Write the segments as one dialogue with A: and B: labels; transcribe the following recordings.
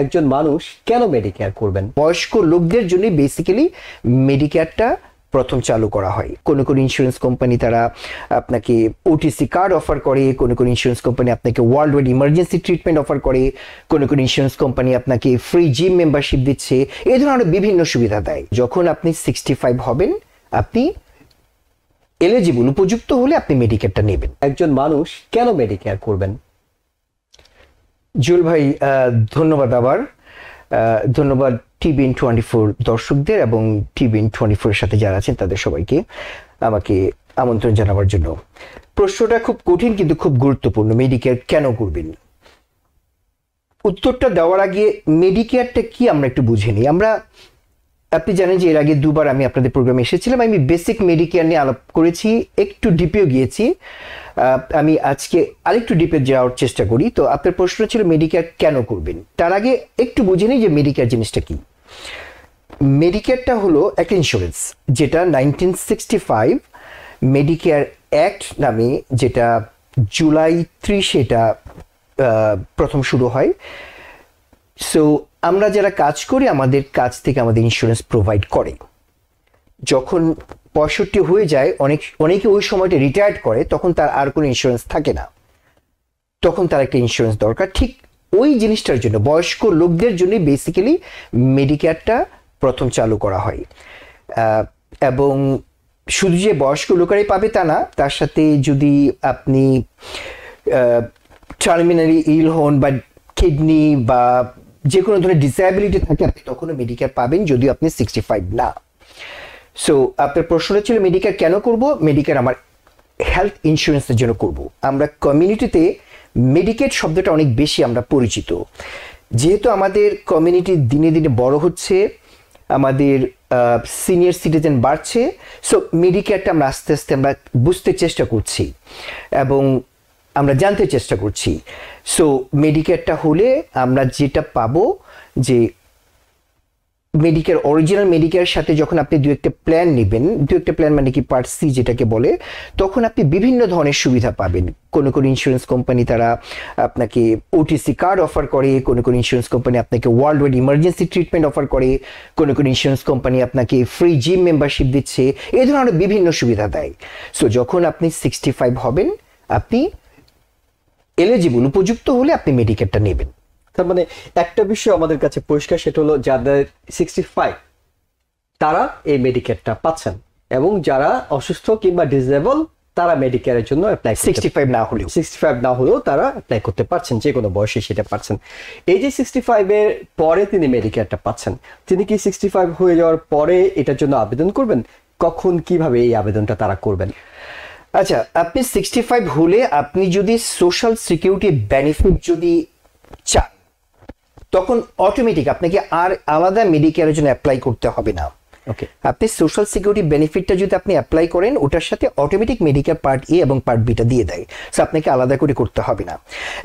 A: একজন মানুষ কেন মেডিকেয়ার করবেন?
B: বয়স্ক লোকদের জন্য বেসিক্যালি মেডিকেয়ারটা প্রথম চালু করা হয়। কোনো কোনো ইন্স্যুরেন্স কোম্পানি তারা আপনাকে ওটিসি কার্ড অফার করে, কোনো কোনো ইন্স্যুরেন্স কোম্পানি আপনাকে world wide emergency treatment offer করে, কোনো কোনো ইন্স্যুরেন্স কোম্পানি আপনাকে ফ্রি জিম মেম্বারশিপ দিচ্ছে, এই ধরনের বিভিন্ন সুবিধা দেয়। যখন আপনি 65 হবেন, আপনি এলিজিবল, উপযুক্ত হলে আপনি মেডিকেয়ারটা নেবেন।
A: একজন মানুষ কেন মেডিকেয়ার করবেন?
B: জুয়েল ভাই, ধন্যবাদ। আবার ধন্যবাদ TVN24 দর্শকদের এবং TVN24 এর সাথে যারা আছেন তাদের সবাইকে আমাকে আমন্ত্রণ জানাবার জন্য। প্রশ্নটা খুব কঠিন কিন্তু খুব গুরুত্বপূর্ণ। মেডিকেয়ার কেন করবেন? উত্তরটা দেওয়ার আগে মেডিকেয়ারটা কি আমরা একটু বুঝে নিই। আপনি জানেন যে এর আগে দুবার আমি আপনাদের প্রোগ্রামে এসেছিলাম, আমি বেসিক মেডিকেয়ার নিয়ে আলাপ করেছি, একটু ডিপেও গিয়েছি। আমি আজকে আরেকটু ডিপে যাওয়ার চেষ্টা করি। তো আপনার প্রশ্ন ছিল মেডিকেয়ার কেন করবেন, তার আগে একটু বুঝে নিই যে মেডিকেয়ার জিনিসটা কি। মেডিকেয়ারটা হলো একটা ইন্স্যুরেন্স যেটা 1965 মেডিকেয়ার অ্যাক্ট নামে, যেটা জুলাই 30 এটা প্রথম শুরু হয়। সো আমরা যারা কাজ করি আমাদের কাছ থেকে আমাদের ইন্স্যুরেন্স প্রোভাইড করে। যখন 65 হয়ে যায়, অনেকে ওই সময়টা রিটায়ার্ড করে, তখন তার আর কোনো ইন্স্যুরেন্স থাকে না, তখন তার একটা ইন্স্যুরেন্স দরকার। ঠিক ওই জিনিসটার জন্য বয়স্ক লোকদের জন্য বেসিক্যালি মেডিকেয়ারটা প্রথম চালু করা হয়। এবং শুধু যে বয়স্ক লোকেরাই পাবে তা না, তার সাথে যদি আপনি টার্মিনালি ইল হন বা কিডনি বা যে কোনো ধরনের ডিসএবিলিটি থাকে, আপনি তখনও মেডিকেয়ার পাবেন, যদিও আপনি 65 না। সো আপনার প্রশ্নটা ছিল মেডিকেয়ার কেন করব? মেডিকেয়ার আমার হেলথ ইন্স্যুরেন্সের জন্য করব। আমরা কমিউনিটিতে মেডিকেড শব্দটা অনেক বেশি আমরা পরিচিত, যেহেতু আমাদের কমিউনিটি দিনে দিনে বড় হচ্ছে, আমাদের সিনিয়র সিটিজেন বাড়ছে। সো মেডিকেয়ারটা আমরা আস্তে আস্তে আমরা বুঝতে চেষ্টা করছি এবং আমরা জানতে চেষ্টা করছি। সো মেডিকেয়ারটা হলে আমরা যেটা পাবো, যে মেডিকেয়ার অরিজিনাল মেডিকেয়ারের সাথে যখন আপনি দু একটা প্ল্যান নেবেন, দু একটা প্ল্যান মানে কি পার্ট সি যেটাকে বলে, তখন আপনি বিভিন্ন ধরনের সুবিধা পাবেন। কোনো কোনো ইন্স্যুরেন্স কোম্পানি তারা আপনাকে ওটিসি কার্ড অফার করে, কোনো কোনো ইন্স্যুরেন্স কোম্পানি আপনাকে world wide emergency treatment offer করে, কোনো কোনো ইন্স্যুরেন্স কোম্পানি আপনাকে ফ্রি জিম মেম্বারশিপ দিচ্ছে, এই ধরনের বিভিন্ন সুবিধা দেয়। সো যখন আপনি 65 হবেন, আপনি এলিজিবল, উপযুক্ত হলে আপনি মেডিকেয়ারটা নেবেন।
A: তার মানে একটা বিষয় আমাদের কাছে পরিষ্কার, সেটা হলো যাদের 65 তারা এই মেডিকেয়ারটা পাচ্ছেন, এবং যারা অসুস্থ কিংবা ডিসেবল তারা মেডিকেয়ারের জন্য অ্যাপ্লাই
B: 65 না হলেও
A: তারা অ্যাপ্লাই করতে পারছেন, যে কোনো বয়সে সেটা পাচ্ছেন। এই যে 65 এর পরে তিনি মেডিকেয়ারটা পাচ্ছেন, তিনি কি 65 হয়ে যাওয়ার পরে এটার জন্য আবেদন করবেন? কখন, কিভাবে এই আবেদনটা তারা করবেন?
B: আচ্ছা, আপনি 65 হলে আপনি যদি সোশ্যাল সিকিউরিটি বেনিফিট যদি চান, তখন অটোমেটিক আপনাকে আর আলাদা মেডিকেয়ারের জন্য অ্যাপ্লাই করতে হবে না।
A: ওকে,
B: আপনি সোশ্যাল সিকিউরিটি বেনিফিটটা যদি আপনি অ্যাপ্লাই করেন, ওটার সাথে অটোমেটিক মেডিকেয়ার পার্ট এ এবং পার্ট বিটা দিয়ে দেয়। সো আপনাকে আলাদা করে করতে হবে না।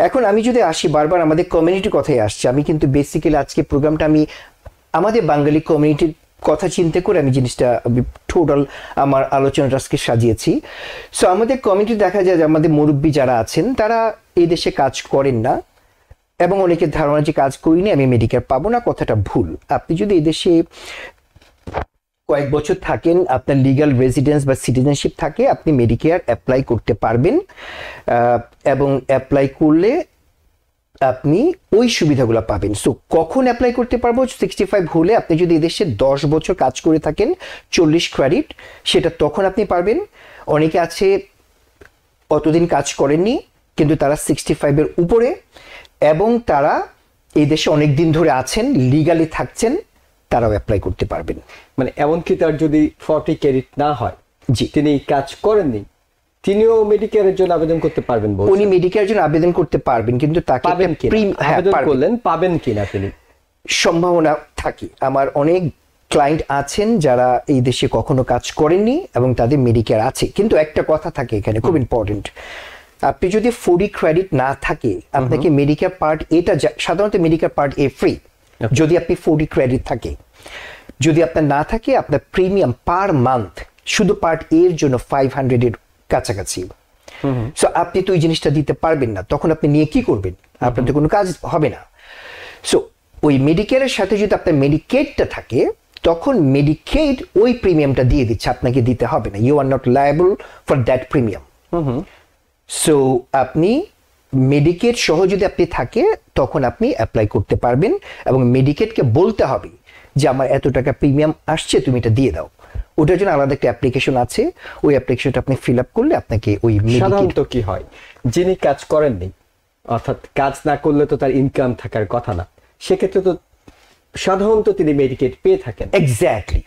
B: এখন আমি যদি আসি, বারবার আমাদের কমিউনিটির কথাই আসছে, আমি কিন্তু বেসিক্যালি আজকে প্রোগ্রামটা আমি আমাদের বাঙালি কমিউনিটির কথা চিন্তা করে আমি জিনিসটা টোটাল আমার আলোচনাটা আজকে সাজিয়েছি। সো আমাদের কমিউনিটি দেখা যায় যে আমাদের মুরব্বী যারা আছেন তারা এই দেশে কাজ করেন না, এবং অনেকের ধারণা যে কাজ করিনি আমি মেডিকেয়ার পাবো না, কথাটা ভুল। আপনি যদি এই দেশে কয়েক বছর থাকেন, আপনার লিগ্যাল রেসিডেন্স বা সিটিজেনশিপ থাকে, আপনি মেডিকেয়ার অ্যাপ্লাই করতে পারবেন। এবং অ্যাপ্লাই করলে আপনি ওই সুবিধাগুলো পাবেন। সো কখন অ্যাপ্লাই করতে পারবো? 65 হলে আপনি যদি এদেশে 10 বছর কাজ করে থাকেন, 40 ক্রেডিট, সেটা তখন আপনি পারবেন। অনেকে আছে অতদিন কাজ করেননি কিন্তু তারা 65 এর উপরে, এবং তারা এই দেশে অনেক দিন ধরে আছেন, লিগালি থাকছেন, তারাও অ্যাপ্লাই করতে পারবেন।
A: মানে এমনকি তার যদি 40 ক্রেডিট না হয়,
B: জি,
A: তিনি কাজ করেননি, তিনিও মেডিকেয়ারের জন্য আবেদন করতে পারবেন?
B: উনি মেডিকেয়ারের জন্য আবেদন করতে পারবেন, কিন্তু তাকে
A: পাবেন কি, আবেদন করলেন পাবেন কিনা তিনি,
B: সম্ভাবনা থাকে। আমার অনেক ক্লায়েন্ট আছেন যারা এই দেশে কখনো কাজ করেননি এবং তাদের মেডিকেয়ার আছে, কিন্তু একটা কথা থাকে এখানে খুব ইম্পর্টেন্ট, আপনি যদি 40 ক্রেডিট না থাকে, আপনাকে মেডিকেয়ার পার্ট এটা, সাধারণত মেডিকেয়ার পার্ট এ ফ্রি যদি আপনি 40 ক্রেডিট থাকে। যদি আপনার না থাকে, আপনার প্রিমিয়াম পার মান্থ শুধু পার্ট এর জন্য 500 এর কাছাকাছি। সো আপনি তো ওই জিনিসটা দিতে পারবেন না, তখন আপনি নিয়ে কি করবেন? আপনার তো কোনো কাজ হবে না। সো ওই মেডিকেয়ারের সাথে যদি আপনার মেডিকেডটা থাকে, তখন মেডিকেড ওই প্রিমিয়ামটা দিয়ে দিচ্ছে, আপনাকে দিতে হবে না। You are not liable for that premium. So আপনি মেডিকেড সহ যদি আপনি থাকে, তখন আপনি অ্যাপ্লাই করতে পারবেন, এবং মেডিকেডকে বলতে হবে যে আমার এত টাকা প্রিমিয়াম আসছে, তুমি এটা দিয়ে দাও। ওটার জন্য আলাদা একটা অ্যাপ্লিকেশন আছে, ওই অ্যাপ্লিকেশনটা আপনি ফিল আপ করলে আপনাকে ওই
A: সাধারণত কি হয়, যিনি কাজ করেননি, অর্থাৎ কাজ না করলে তো তার ইনকাম থাকার কথা না, সেক্ষেত্রে তো সাধারণত তিনি মেডিকেড পেয়ে থাকেন।
B: এক্স্যাক্টলি,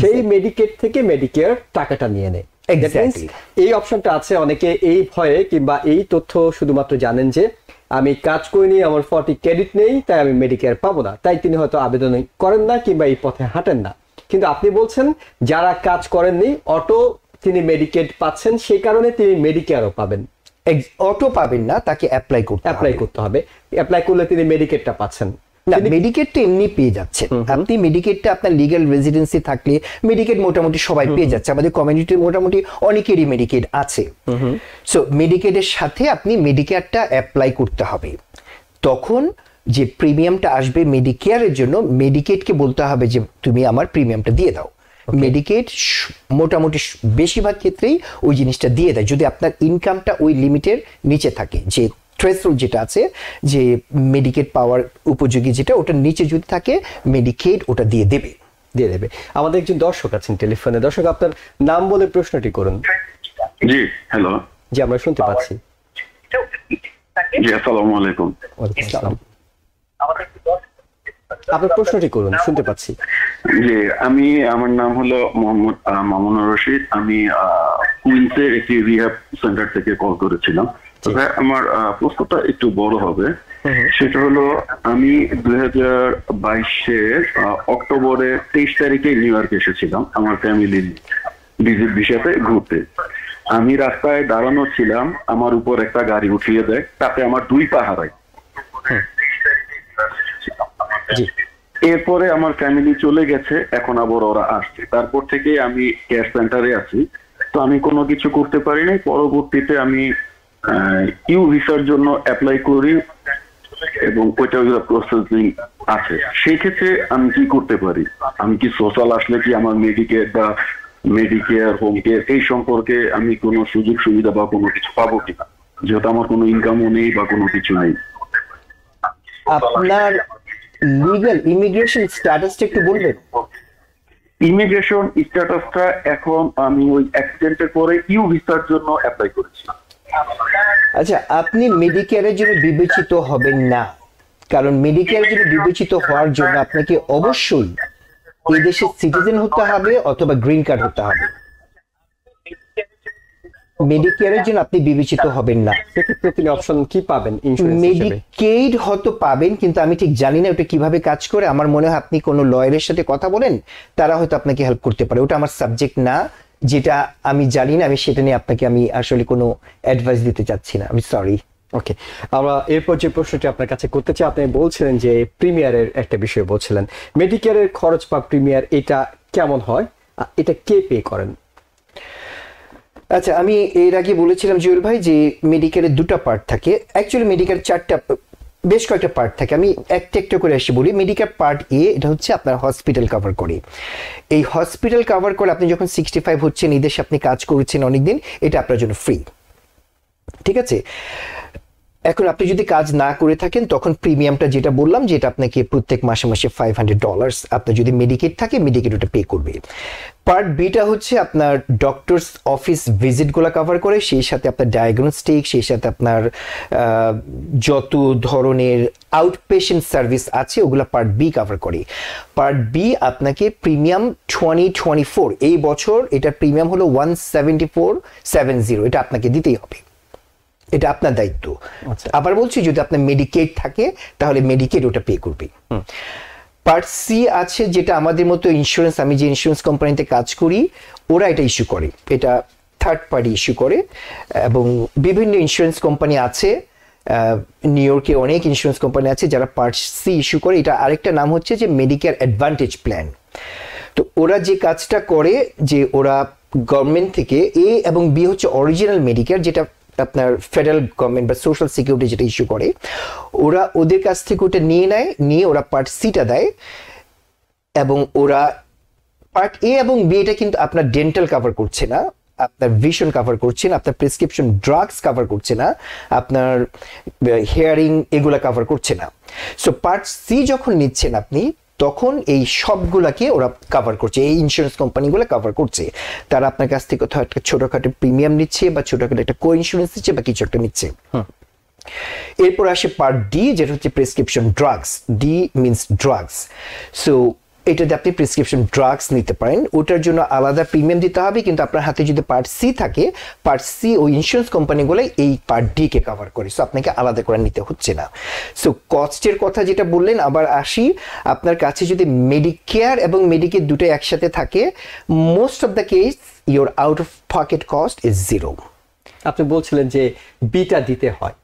A: সেই মেডিকেড থেকে মেডিকেয়ার টাকাটা নিয়ে নেয়।
B: Exactly.
A: এই অপশনটা আছে। অনেকে এই ভয়ে কিংবা এই তথ্য শুধুমাত্র জানেন যে আমি কাজ করিনি, আমার 40 ক্রেডিট নেই, তাই আমি মেডিকেয়ার পাবো না, তাই তিনি হয়তো আবেদন করেন না কিংবা এই পথে হাঁটেন না। কিন্তু আপনি বলছেন যারা কাজ করেননি অটো তিনি মেডিকেড পাচ্ছেন, সেই কারণে তিনি মেডিকেয়ারও পাবেন।
B: অটো পাবেন না, তাকে অ্যাপ্লাই
A: করতে হবে। অ্যাপ্লাই করলে তিনি মেডিকেডটা পাচ্ছেন
B: না। মেডিকেডটা এমনি পেয়ে যাচ্ছেন আপনি। মেডিকেডটা আপনার লিগ্যাল রেসিডেন্সি থাকলে মেডিকেড মোটামুটি সবাই পেয়ে যাচ্ছে। আমাদের কমিউনিটির মোটামুটি অনেকেরই মেডিকেড আছে। সো মেডিকেডের সাথে আপনি মেডিকেয়ারটা অ্যাপ্লাই করতে হবে। তখন যে প্রিমিয়ামটা আসবে মেডিকেয়ারের জন্য, মেডিকেডকে বলতে হবে যে তুমি আমার প্রিমিয়ামটা দিয়ে দাও। মেডিকেড মোটামুটি বেশিরভাগ ক্ষেত্রেই ওই জিনিসটা দিয়ে দেয়, যদি আপনার ইনকামটা ওই লিমিটের নিচে থাকে। যে থ্রেশহোল্ড যেটা আছে, যে মেডিকেড পাওয়ার উপযোগী যেটা, ওটার নিচে যদি থাকে, মেডিকেড ওটা দিয়ে দেবে।
A: আমাদের একজন দর্শক আছেন টেলিফোনে। দর্শক, আপনার নাম বলে প্রশ্নটি করুন।
C: জি, হ্যালো।
A: জি, আমরা শুনতে পাচ্ছি।
C: জি, আসসালামু আলাইকুম।
A: আপনার প্রশ্নটি করুন, শুনতে পাচ্ছি।
C: জি, আমার নাম হলো মোহাম্মদ মামুনুর রশিদ। আমি কুইন্সের একটি রিহ্যাব সেন্টার থেকে কল করেছিলাম। তবে আমার প্রশ্নটা একটু বড় হবে। সেটা হলো, আমি 2022-এর অক্টোবরে 23 তারিখে নিউ ইয়র্ক এসেছিলাম আমার ফ্যামিলি ভিজিট ভিসাতে ঘুরতে। আমি রাস্তায় দাঁড়ানো ছিলাম, আমার উপর একটা গাড়ি উঠিয়ে দেয়, তাতে আমার 2 পা হারায়। এরপরে আমার ফ্যামিলি চলে গেছে, এখন আবার ওরা আসছে। তারপর থেকে আমি কেয়ার সেন্টারে আছি, তো আমি কোনো কিছু করতে পারি নাই। পরবর্তীতে আমি ইউ ভিসার জন্য অ্যাপ্লাই করি এবং ওইটা প্রসেসিং আছে। সেই ক্ষেত্রে আমি কি করতে পারি? আমি কি সোশ্যাল আসলে কি আমার মেডিকেয়ার বা মেডিকেয়ার, হোম কেয়ার এই সম্পর্কে আমি কোনো সুযোগ সুবিধা বা কোনো কিছু পাবো কিনা, যেহেতু আমার কোনো ইনকামও নেই বা কোনো কিছু নেই?
B: আপনার লিগ্যাল ইমিগ্রেশন স্ট্যাটাসটা একটু বলবেন?
C: ইমিগ্রেশন স্ট্যাটাসটা এখন আমি ওই অ্যাক্সিডেন্টের পরে ইউ ভিসার জন্য অ্যাপ্লাই করেছি।
B: আচ্ছা, আপনি মেডিকেয়ারের জন্য বিবেচিত হবেন না, কারণ মেডিকেয়ারের জন্য বিবেচিত হওয়ার জন্য আপনাকে অবশ্যই এই দেশের সিটিজেন হতে হবে অথবা গ্রিন কার্ড হতে হবে। মেডিকেয়ারের জন্য আপনি বিবেচিত হবেন না।
A: সেক্ষেত্রে তিনি অপশন কি পাবেন?
B: মেডিকেড হয়তো পাবেন, কিন্তু আমি ঠিক জানি না ওটা কিভাবে কাজ করে। আমার মনে হয় আপনি কোনো লয়ারের সাথে কথা বলেন, তারা হয়তো আপনাকে হেল্প করতে পারে। ওটা আমার সাবজেক্ট না, যেটা আমি জানি না, আমি সেটা নিয়ে আপনাকে আমি আসলে কোনো অ্যাডভাইস দিতে চাচ্ছি না, আমি সরি।
A: ওকে, আমরা এরপর যে প্রশ্নটি আপনার কাছে করতে চাই, আপনি বলছিলেন যে প্রিমিয়ারের একটা বিষয় বলছিলেন, মেডিকেয়ারের খরচ বা প্রিমিয়ার এটা কেমন হয়, এটা কে পে করেন?
B: আচ্ছা, আমি এর আগে বলেছিলাম জুয়েল ভাই যে মেডিকেয়ারের 2টা পার্ট থাকে। অ্যাকচুয়ালি মেডিকেয়ার 4টা, বেশ কয়েকটা পার্ট থাকে। আমি একটা একটা করে আসি বলি। মেডিকেয়ার পার্ট এ, এটা হচ্ছে আপনার হসপিটাল কভার করে। এই হসপিটাল কভার করে আপনি যখন 65 হচ্ছেন, এই দেশে আপনি কাজ করেছেন অনেকদিন, এটা আপনার জন্য ফ্রি। ঠিক আছে? এখন আপনি যদি কাজ না করে থাকেন, তখন প্রিমিয়ামটা যেটা বললাম, যেটা আপনাকে প্রত্যেক মাসে মাসে $500, আপনার যদি মেডিকেড থাকে, মেডিকেড ওটা পে করবে। পার্ট বিটা হচ্ছে আপনার ডক্টরস অফিস ভিজিটগুলো কভার করে, সেই সাথে আপনার ডায়াগনস্টিক, সেই সাথে আপনার যত ধরনের আউট পেশেন্ট সার্ভিস আছে ওগুলো পার্ট বি কভার করে। পার্ট বি আপনাকে প্রিমিয়াম 2024 এই বছর এটার প্রিমিয়াম হলো 174.70, এটা আপনাকে দিতেই হবে, এটা আপনার দায়িত্ব। আবার বলছি, যদি আপনার মেডিকেড থাকে তাহলে মেডিকেড ওটা পে করবে। পার্ট সি আছে, যেটা আমাদের মতো ইন্স্যুরেন্স, আমি যে ইন্স্যুরেন্স কোম্পানিতে কাজ করি ওরা এটা ইস্যু করে, এটা থার্ড পার্টি ইস্যু করে। এবং বিভিন্ন ইন্স্যুরেন্স কোম্পানি আছে, নিউ ইয়র্কে অনেক ইন্স্যুরেন্স কোম্পানি আছে যারা পার্ট সি ইস্যু করে। এটা আরেকটা নাম হচ্ছে যে মেডিকেয়ার অ্যাডভান্টেজ প্ল্যান। তো ওরা যে কাজটা করে, যে ওরা গভর্নমেন্ট থেকে এ এবং বি হচ্ছে অরিজিনাল মেডিকেয়ার, যেটা আপনার ফেডারেল গভর্নমেন্ট বা সোশ্যাল সিকিউরিটি যেটা ইস্যু করে, ওরা ওদের কাছ থেকে ওটা নিয়ে ওরা পার্ট সিটা দেয়, এবং ওরা পার্ট এ এবং বি এটা কিন্তু আপনার ডেন্টাল কভার করছে না, আপনার ভিশন কভার করছে না, আপনার প্রেসক্রিপশন ড্রাগস কভার করছে না, আপনার হিয়ারিং এগুলা কভার করছে না। সো পার্ট সি যখন নিচ্ছেন আপনি, তখন এই সবগুলাকে ওরা কভার করছে, এই ইন্স্যুরেন্স কোম্পানিগুলো কভার করছে। তারা আপনার কাছ থেকে কোথাও একটা ছোটখাটো প্রিমিয়াম নিচ্ছে বা ছোটখাটো একটা কো ইন্স্যুরেন্স নিচ্ছে বা কিছু একটা নিচ্ছে। এরপর আসে পার্ট ডি, যেটা হচ্ছে prescription drugs. D means drugs. So এটাতে আপনি প্রেসক্রিপশন ড্রাগস নিতে পারেন, ওটার জন্য আলাদা প্রিমিয়াম দিতে হবে। কিন্তু আপনার হাতে যদি পার্ট সি থাকে, পার্ট সি ওই ইন্স্যুরেন্স কোম্পানিগুলো এই পার্ট ডি কে কভার করে, সো আপনাকে আলাদা করে নিতে হচ্ছে না। সো কস্টের কথা যেটা বললেন, আবার আসি, আপনার কাছে যদি মেডিকেয়ার এবং মেডিকের দুটো একসাথে থাকে, most of the case your out of pocket cost is zero.
A: আপনি বলছিলেন যে বিটা দিতে হয়,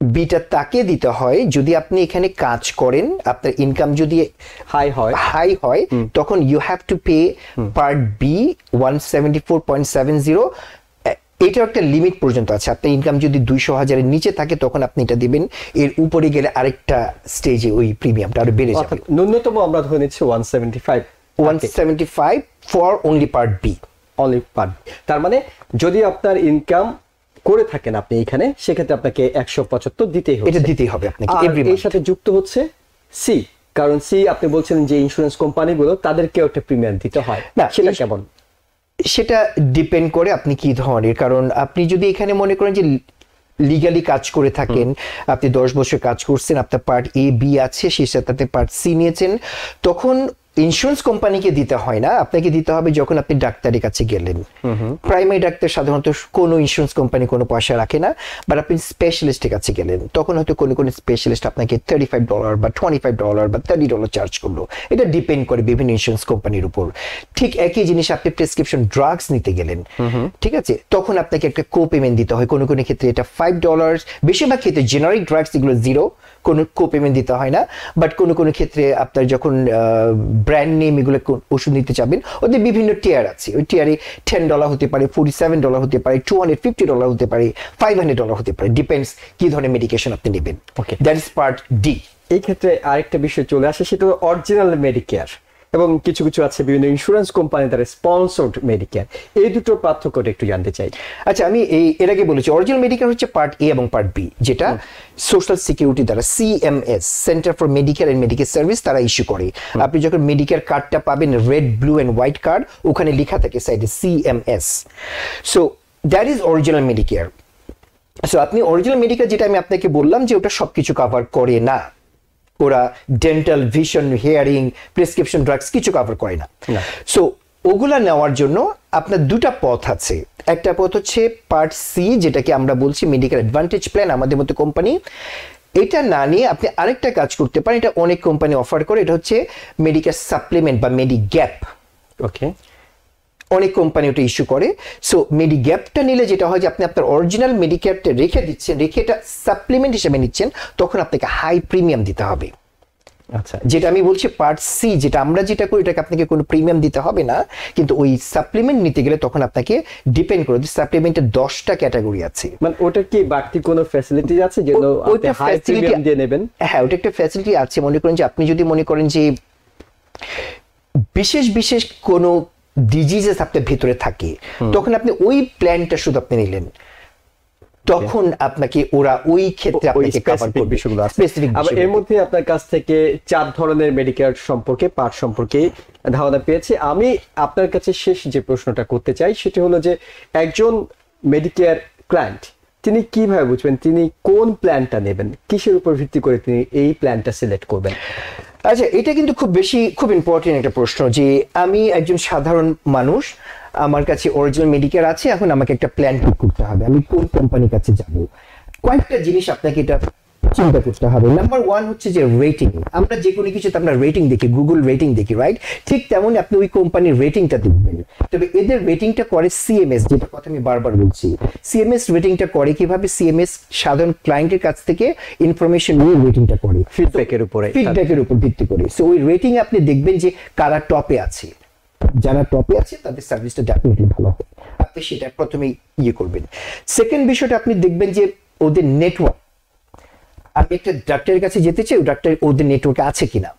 B: বিটা তাকে দিতে হয় যদি আপনি এখানে কাজ করেন, আপনার ইনকাম যদি
A: হাই হয়,
B: তখন you have to pay part B 174.70। এটা একটা লিমিট পর্যন্ত আছে। আপনার ইনকাম যদি 200,000-এর নিচে থাকে, তখন আপনি এটা দিবেন। এর উপরে গেলে আরেকটা স্টেজে ওই প্রিমিয়ামটা আরো বেড়ে যাবে।
A: ন্যূনতম আমরা ধরে নিচ্ছি
B: 175 ফর অনলি পার্ট বি।
A: তার মানে যদি আপনার ইনকাম করে থাকেন আপনি এখানে, সেক্ষেত্রে আপনাকে 175 দিতেই হবে,
B: এটা দিতেই হবে আপনাকে এভরি
A: মান্থ। এর সাথে যুক্ত হচ্ছে সি, কারণ সি আপনি বলছিলেন যে ইন্স্যুরেন্স কোম্পানিগুলো তাদেরকেও একটা প্রিমিয়াম দিতে হয়, না সেটা কেমন?
B: সেটা ডিপেন্ড করে আপনি কি ধরনের, কারণ আপনি যদি এখানে মনে করেন যে লিগালি কাজ করে থাকেন, আপনি 10 বছর কাজ করছেন, আপনার পার্ট এ বি আছে, সেই সাথে আপনি পার্ট সি নিয়েছেন, তখন ইন্স্যুরেন্স কোম্পানিকে দিতে হয় না, আপনাকে দিতে হবে যখন আপনি ডাক্তারের কাছে গেলেন। প্রাইমারি ডাক্তার সাধারণত কোনো ইন্স্যুরেন্স কোম্পানি কোনো পয়সা রাখে না, বাট আপনি স্পেশালিস্টের কাছে গেলেন, তখন হয়তো কোনো স্পেশালিস্ট আপনাকে $35 বা $25 বা $30 চার্জ করলো। এটা ডিপেন্ড করে বিভিন্ন ইন্স্যুরেন্স কোম্পানির উপর। ঠিক একই জিনিস আপনি প্রেসক্রিপশন ড্রাগস নিতে গেলেন, ঠিক আছে, তখন আপনাকে একটা কো পেমেন্ট দিতে হয়। কোনো ক্ষেত্রে এটা $5, বেশিরভাগ ক্ষেত্রে জেনারিক ড্রাগস এগুলো জিরো, কোনো কো পেমেন্ট দিতে হয় না। বাট কোনো ক্ষেত্রে আপনার যখন ব্র্যান্ড নেম এগুলো ওষুধ নিতে চাবেন, ওদের বিভিন্ন টিয়ার আছে। ওই টিয়ারে $10 হতে পারে, $47 হতে পারে, $250 হতে পারে, $500 হতে পারে, ডিপেন্ডস কি ধরনের মেডিকেশন আপনি নেবেন।
A: ওকে,
B: দ্যাট ইজ পার্ট ডি।
A: এই ক্ষেত্রে আরেকটা বিষয় চলে আসে, সেটা অরিজিনাল মেডিকেয়ার এবং কিছু কিছু আছে বিভিন্ন ইন্স্যুরেন্স কোম্পানি দ্বারা স্পন্সর্ড মেডিকেয়ার। এই দুটোর পার্থক্যটা একটু জানতে চাই।
B: আচ্ছা, আমি এর আগে বলেছি অরিজিনাল মেডিকেয়ার হচ্ছে পার্ট এ এবং পার্ট বি, যেটা সোশ্যাল সিকিউরিটি দ্বারা CMS, centre for Medicare and medical service, তারা ইস্যু করে। আপনি যখন মেডিকেয়ার কার্ডটা পাবেন, red, blue and white card, ওখানে লেখা থাকে সাইডে CMS. So that is original Medicare. So আপনি অরিজিনাল মেডিকেয়ার, যেটা আমি আপনাকে বললাম যে ওটা সবকিছু কভার করে না, ওরা dental, vision, hearing, prescription drugs কিছু কভার করে না। সো ওগুলা নেওয়ার জন্য আপনার দুটা পথ আছে। একটা পথ হচ্ছে পার্ট সি, যেটাকে আমরা বলছি মেডিকেল অ্যাডভান্টেজ প্ল্যান, আমাদের মতো কোম্পানি। এটা না নিয়ে আপনি আরেকটা কাজ করতে পারেন, এটা অনেক কোম্পানি অফার করে, এটা হচ্ছে মেডিকেল সাপ্লিমেন্ট বা মেডিগ্যাপ।
A: ওকে,
B: অনেক কোম্পানি ওটা ইস্যু করে। সো মেডিগ্যাপটা নিলে যেটা হয় যে আপনি আপনার অরিজিনাল মেডিকেয়ারটা রেখে দিচ্ছেন, রেখে এটা সাপ্লিমেন্ট হিসেবে নিচ্ছেন, তখন আপনাকে হাই প্রিমিয়াম দিতে হবে।
A: আচ্ছা,
B: যেটা আমি বলছি পার্ট সি, যেটা আমরা যেটা করি, এটাকে আপনাকে কোনো প্রিমিয়াম দিতে হবে না, কিন্তু ওই সাপ্লিমেন্ট নিতে গেলে তখন আপনাকে ডিপেন্ড করে। সাপ্লিমেন্টের 10টা ক্যাটাগরি আছে।
A: মানে ওটা কি বাড়তি কোনো ফ্যাসিলিটি আছে যেন আপনি হাই প্রিমিয়াম দিয়ে নেবেন?
B: হ্যাঁ, ওটা একটা ফ্যাসিলিটি আছে। মনে করেন যে আপনি যদি মনে করেন যে বিশেষ কোনো ডিজিজেস আপনার ভিতরে থাকে, তখন আপনি ওই প্ল্যানটা শুধু আপনি নিলেন, তখন আপনাকে ওরা ওই ক্ষেত্রে আপনাকে কভার করবে স্পেসিফিক।
A: আবার এর মধ্যে আপনার কাছ থেকে 4 ধরনের মেডিকেয়ার সম্পর্কে, পার্ট সম্পর্কে ধারণা পেয়েছি। আমি আপনার কাছে শেষ যে প্রশ্নটা করতে চাই, সেটা হলো যে একজন মেডিকেয়ার ক্লায়েন্ট তিনি কিভাবে বুঝবেন তিনি কোন প্ল্যানটা নেবেন, কিসের উপর ভিত্তি করে তিনি এই প্ল্যানটা সিলেক্ট করবেন?
B: আচ্ছা, এটা কিন্তু খুব ইম্পর্টেন্ট একটা প্রশ্ন, যে আমি একজন সাধারণ মানুষ, আমার কাছে অরিজিনাল মেডিকেয়ার আছে, এখন আমাকে একটা প্ল্যান ঠিক করতে হবে, আমি কোন কোম্পানির কাছে যাব। কয়েকটা জিনিস আপনাকে এটা চিন্তা করতে হবে। নাম্বার 1 হচ্ছে যে রেটিং। আমরা যে কোনো কিছুতে আমরা রেটিং দেখি, গুগল রেটিং দেখি, রাইট? ঠিক তেমনই আপনি ওই কোম্পানির রেটিংটা দেখবেন। তবে এদের রেটিংটা করে সিএমএস, যেটা কথা আমি বারবার বলছি। সিএমএস রেটিংটা করে কিভাবে? সিএমএস সাধারণ ক্লায়েন্টের কাছ থেকে ইনফরমেশন নিয়ে রেটিংটা করে, ফিডব্যাকের উপর ভিত্তি করে। সো ওই রেটিং আপনি দেখবেন যে কারা টপে আছে। যারা টপে আছে তাদের সার্ভিসটা ডেফিনেটলি ভালো হবে। আপনি সেটা প্রথমে ইয়ে করবেন। সেকেন্ড বিষয়টা আপনি দেখবেন যে ওদের নেটওয়ার্ক, আমি একটা ডাক্তারের কাছে যেতে চাই, ডাক্তার ওদের নেটওয়ার্কে আছে কিনা,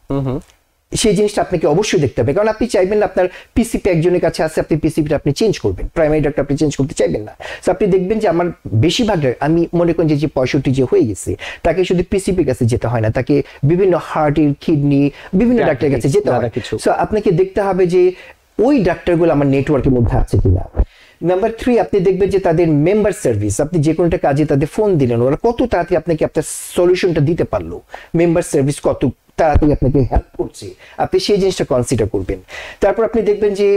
B: সেই জিনিসটা আপনাকে অবশ্যই দেখতে হবে। কারণ আপনি চাইবেন না আপনার পিসিপি একজনের কাছে আছে, আপনি পিসিপিটা আপনি চেঞ্জ করবেন, প্রাইমারি ডাক্তার আপনি চেঞ্জ করতে চাইবেন না। তো আপনি দেখবেন যে আমার বেশিরভাগ আমি মনে করেন যে 65 যে হয়ে গেছে তাকে শুধু পিসিপির কাছে যেতে হয় না, তাকে বিভিন্ন হার্টের, কিডনি, বিভিন্ন ডাক্তারের কাছে যেতে হয়। সো আপনাকে দেখতে হবে যে ওই ডাক্তারগুলো আমার নেটওয়ার্কের মধ্যে আছে কিনা। নাম্বার 3, আপনি দেখবেন যে তাদের মেম্বার সার্ভিস, আপনি যে কোনো একটা কাজে তাদের ফোন দিলেন, ওরা কত তাড়াতাড়ি আপনাকে আপনার সলিউশনটা দিতে পারলো, মেম্বার সার্ভিস কত তাড়াতাড়ি আপনাকে হেল্প করছে, আপনি সেই জিনিসটা কনসিডার করবেন। তারপর আপনি দেখবেন যে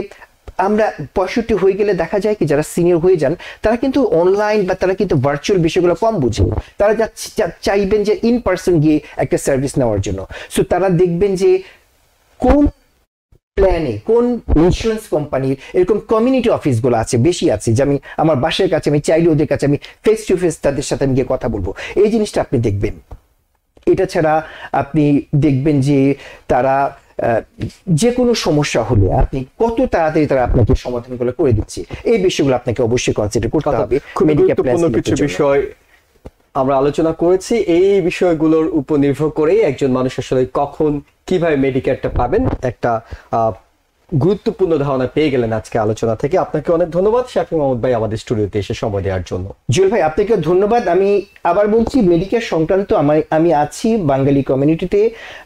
B: আমরা 65 হয়ে গেলে দেখা যায় কি যারা সিনিয়র হয়ে যান তারা কিন্তু অনলাইন বা তারা কিন্তু ভার্চুয়াল বিষয়গুলো কম বুঝে, তারা চাইবেন যে ইন পার্সন গিয়ে একটা সার্ভিস নেওয়ার জন্য। সো তারা দেখবেন যে কোন প্ল্যানে, কোন ইন্স্যুরেন্স কোম্পানির এরকম কমিউনিটি অফিসগুলো আছে, বেশি আছে, যে আমি আমার বাসার কাছে আমি চাইলে ওদের কাছে আমি ফেস টু ফেস তাদের সাথে আমি গিয়ে কথা বলবো, এই জিনিসটা আপনি দেখবেন। এটা ছাড়া আপনি দেখবেন যে তারা যে কোনো সমস্যা হলে আপনি কত তাড়াতাড়ি তারা আপনাকে সমাধানগুলো করে দিচ্ছে, এই বিষয়গুলো আপনাকে অবশ্যই কনসিডার করতে হবে।
A: খুব গুরুত্বপূর্ণ কিছু বিষয় আমরা আলোচনা করেছি, এই বিষয়গুলোর উপর নির্ভর করেই একজন মানুষ আসলে কখন কিভাবে মেডিকেয়ারটা পাবেন একটা গুরুত্বপূর্ণ ধারণা পেয়ে গেলেন আজকে আলোচনা থেকে। আপনাকে অনেক ধন্যবাদ শাফি মাহমুদ ভাই আমাদের স্টুডিওতে এসে সময় দেওয়ার জন্য।
B: জুয়েল ভাই আপনাকে ধন্যবাদ। আমি আবার বলছি মেডিকেয়ার সংক্রান্ত আমি আছি বাঙালি কমিউনিটিতে,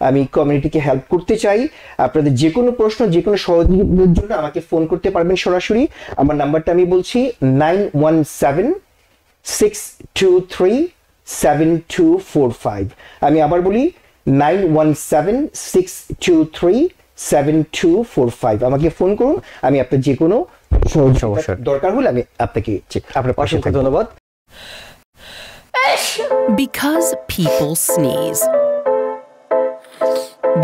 B: আমি কমিউনিটিকে হেল্প করতে চাই। আপনাদের যে কোনো প্রশ্ন, যে কোনো সহযোগিতার জন্য আমাকে ফোন করতে পারবেন সরাসরি। আমার নাম্বারটা আমি বলছি 9176237245। আমি আবার বলি 9176237245। আমাকে ফোন করুন, আমি আপনার যে কোনো সমস্যার দরকার হলে আমি আপনাকে আপনার পাশে থাকব।
A: ধন্যবাদ।
D: Because people sneeze.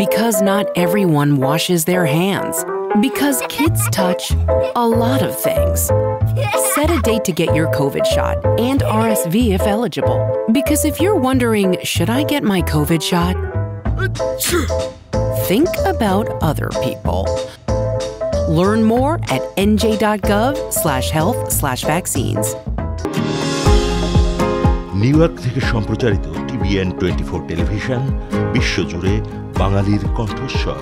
D: Because not everyone washes their hands. Because kids touch a lot of things. Set a date to get your COVID shot and RSV if eligible. Because if you're wondering, should I get my COVID shot? Think about other people. Learn more at nj.gov/health/vaccines.
E: New York থেকে সম্প্রচারিত TVN 24 television বিশ্বজুড়ে বাঙালির কণ্ঠস্বর।